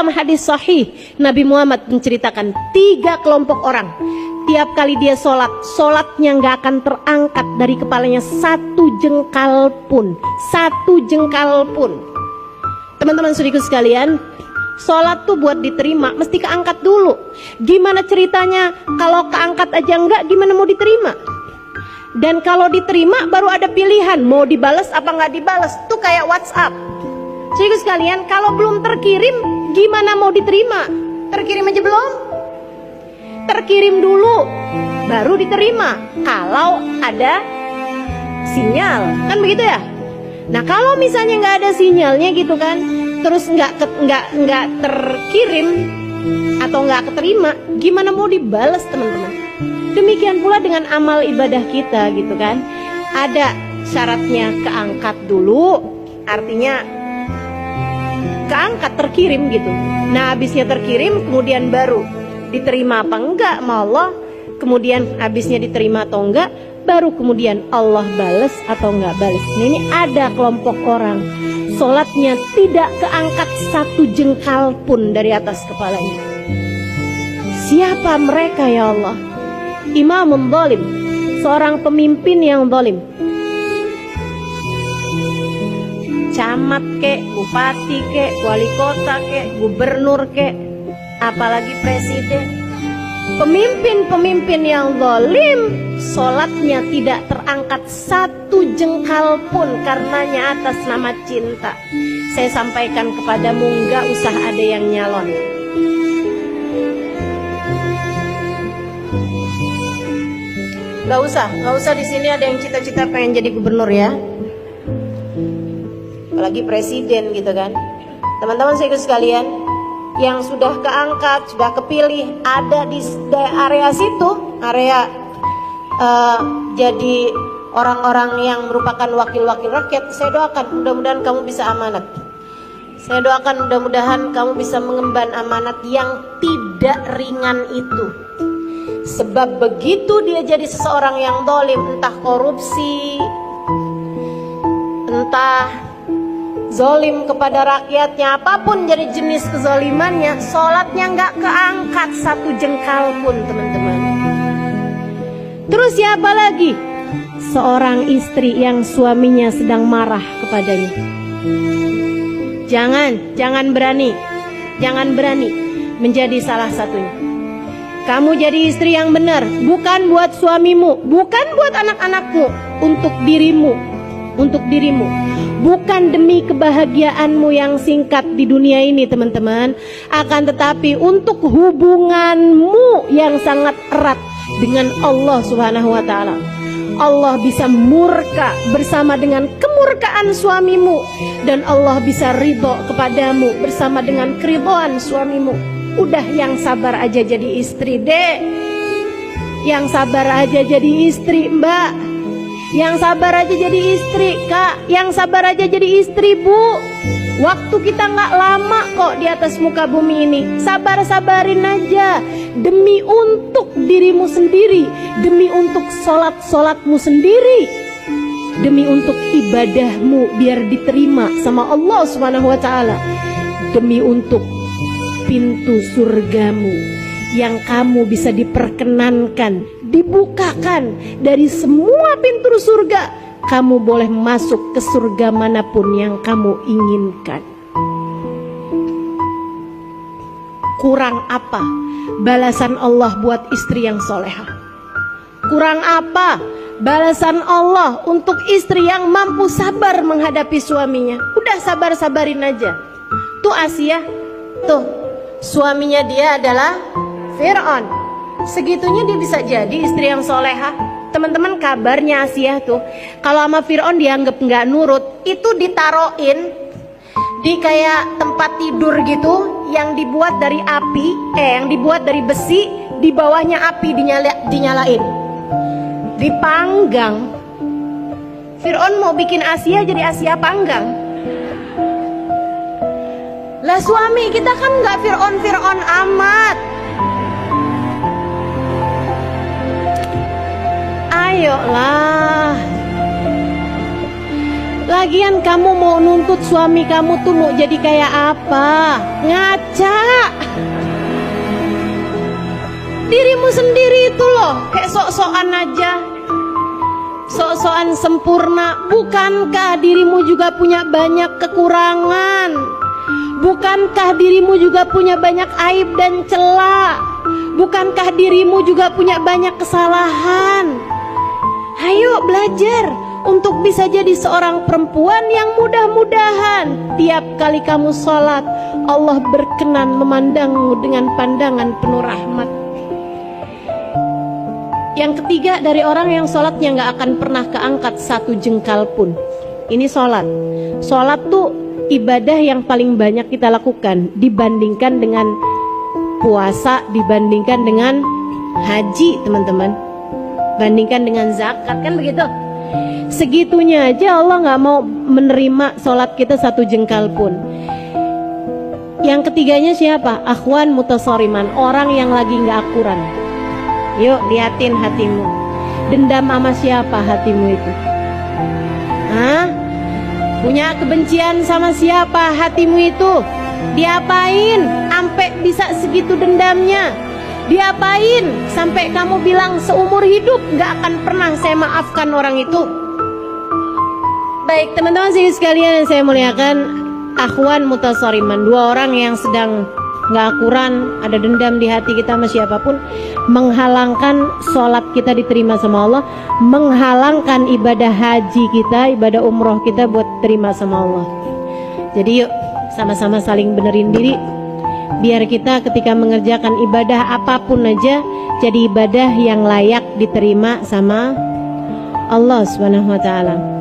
dalam hadis sahih Nabi Muhammad menceritakan 3 kelompok orang. Tiap kali dia sholat, sholatnya nggak akan terangkat dari kepalanya 1 jengkal pun. 1 jengkal pun. Teman-teman saudaraku sekalian, sholat tuh buat diterima mesti keangkat dulu. Gimana ceritanya kalau keangkat aja enggak, gimana mau diterima? Dan kalau diterima baru ada pilihan mau dibalas apa nggak dibalas. Tuh kayak WhatsApp. Saudaraku sekalian, kalau belum terkirim gimana mau diterima? Terkirim aja belum? Terkirim dulu baru diterima kalau ada sinyal, kan begitu ya? Nah kalau misalnya nggak ada sinyalnya gitu kan, terus nggak terkirim atau nggak keterima, gimana mau dibalas teman-teman? Demikian pula dengan amal ibadah kita gitu kan, ada syaratnya keangkat dulu, artinya keangkat terkirim gitu. Nah habisnya terkirim kemudian baru diterima apa enggak sama Allah, kemudian habisnya diterima atau enggak, baru kemudian Allah balas atau enggak balas. Nah, ini ada kelompok orang sholatnya tidak keangkat 1 jengkal pun dari atas kepalanya. Siapa mereka ya Allah? Imamun zalim, seorang pemimpin yang zalim. Camat kek, bupati kek, wali kota kek, gubernur kek, apalagi presiden. Pemimpin-pemimpin yang zalim, sholatnya tidak terangkat 1 jengkal pun karenanya atas nama cinta. Saya sampaikan kepadamu, nggak usah ada yang nyalon. Nggak usah di sini ada yang cita-cita pengen jadi gubernur ya. Apalagi presiden gitu kan. Teman-teman saya sekalian, yang sudah keangkat, sudah kepilih ada di area situ, area jadi orang-orang yang merupakan wakil-wakil rakyat, saya doakan mudah-mudahan kamu bisa amanat. Saya doakan mudah-mudahan kamu bisa mengemban amanat yang tidak ringan itu. Sebab begitu dia jadi seseorang yang zalim, entah korupsi, entah zolim kepada rakyatnya, apapun jadi jenis kezolimannya, sholatnya nggak keangkat 1 jengkal pun teman-teman. Terus siapa lagi? Seorang istri yang suaminya sedang marah kepadanya. Jangan berani menjadi salah satunya. Kamu jadi istri yang benar, bukan buat suamimu, bukan buat anak-anakmu, untuk dirimu. Bukan demi kebahagiaanmu yang singkat di dunia ini teman-teman, akan tetapi untuk hubunganmu yang sangat erat dengan Allah Subhanahu wa ta'ala. Allah bisa murka bersama dengan kemurkaan suamimu, dan Allah bisa ridho kepadamu bersama dengan keridhaan suamimu. Udah yang sabar aja jadi istri dek, yang sabar aja jadi istri mbak, yang sabar aja jadi istri kak, yang sabar aja jadi istri bu. Waktu kita nggak lama kok di atas muka bumi ini. Sabar-sabarin aja, demi untuk dirimu sendiri, demi untuk sholat-sholatmu sendiri, demi untuk ibadahmu biar diterima sama Allah Subhanahu wa ta'ala, demi untuk pintu surgamu yang kamu bisa diperkenankan, dibukakan dari semua pintu surga. Kamu boleh masuk ke surga manapun yang kamu inginkan. Kurang apa balasan Allah buat istri yang solehah? Kurang apa balasan Allah untuk istri yang mampu sabar menghadapi suaminya? Udah sabar-sabarin aja. Tuh Asia, tuh suaminya dia adalah Fir'aun. Segitunya dia bisa jadi istri yang solehah. Teman-teman, kabarnya Asia tuh kalau sama Fir'aun dianggap nggak nurut, itu ditaroin di kayak tempat tidur gitu yang dibuat dari api, yang dibuat dari besi, di bawahnya api dinyalain, dipanggang. Fir'aun mau bikin Asia jadi Asia panggang. Lah suami kita kan nggak Fir'aun amat. Ayolah. Lagian kamu mau nuntut suami kamu tuh mau jadi kayak apa? Ngaca. dirimu sendiri itu loh, kayak sok-sokan aja, sok-sokan sempurna. Bukankah dirimu juga punya banyak kekurangan? Bukankah dirimu juga punya banyak aib dan celah? Bukankah dirimu juga punya banyak kesalahan? Ayo belajar untuk bisa jadi seorang perempuan yang mudah-mudahan tiap kali kamu sholat Allah berkenan memandangmu dengan pandangan penuh rahmat. Yang ketiga, dari orang yang sholatnya gak akan pernah keangkat satu jengkal pun. Ini sholat. Sholat tuh ibadah yang paling banyak kita lakukan dibandingkan dengan puasa, dibandingkan dengan haji, teman-teman, bandingkan dengan zakat, kan begitu. Segitunya aja Allah gak mau menerima sholat kita satu jengkal pun. Yang ketiganya siapa? Akhwan mutasoriman, orang yang lagi gak akuran. Yuk liatin hatimu, dendam sama siapa hatimu itu? Hah? Punya kebencian sama siapa hatimu itu? Diapain sampai bisa segitu dendamnya? Diapain sampai kamu bilang seumur hidup gak akan pernah saya maafkan orang itu? Baik teman-teman sekalian yang saya muliakan, akhwan mutasoriman, dua orang yang sedang gak akuran, ada dendam di hati kita sama siapapun, menghalangkan sholat kita diterima sama Allah, menghalangkan ibadah haji kita, ibadah umroh kita buat terima sama Allah. Jadi yuk sama-sama saling benerin diri, biar kita ketika mengerjakan ibadah apapun aja jadi ibadah yang layak diterima sama Allah Subhanahu wa ta'ala.